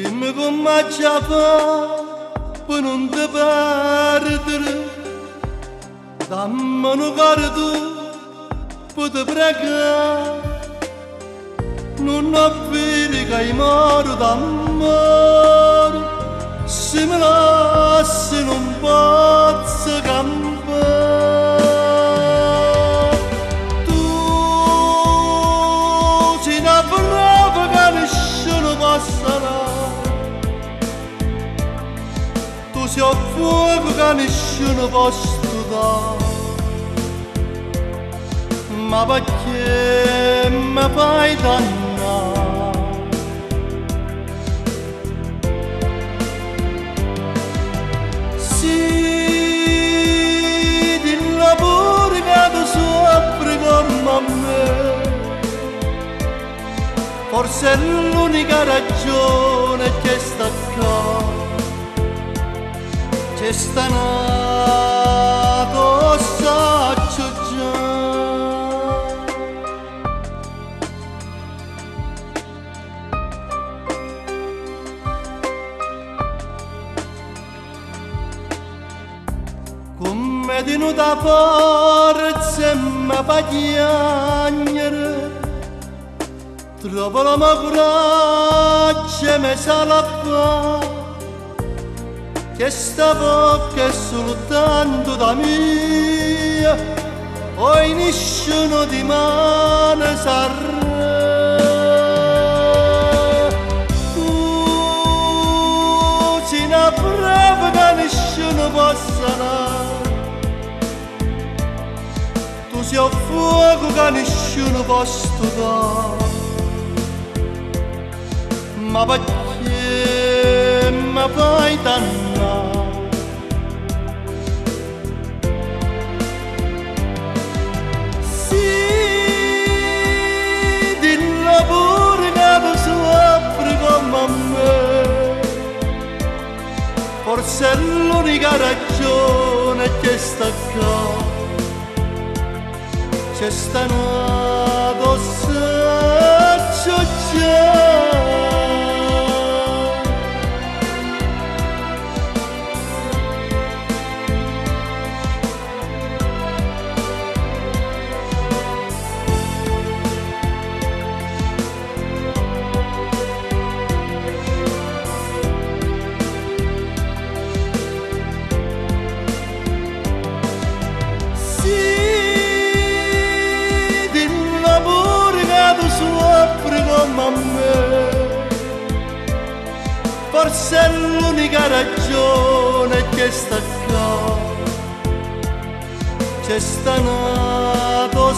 Dimmi come ci fa per non ti perdere, dammi un cardo per ti pregare. Non avveri che i moro d'amore, se mi lasci non posso campare. Tu sei una prova che nessuno passerà, tu sei un fuoco che nessuno può studare. Ma perché mi fai dannare? Sì, dillo pure che tu soffri come a me, forse è l'unica ragione che sta qua, c'è sta nato, saccio già. Come tenuta forza e mi fa piangere, trovo la mia coraggio e mi salva, che sta bocca è soltanto da mia, poi nessuno di mano sarà. Tu sei una prova che nessuno possa dare, tu sei un fuoco che nessuno può studare. Ma perché mi fai dannare? Sì, dillo pure che tu soffri come a me, forse è l'unica ragione che sta qua, c'è sta nato, saccio già. Soffri come a me, forse è l'unica ragione che sta qua, c'è sta nato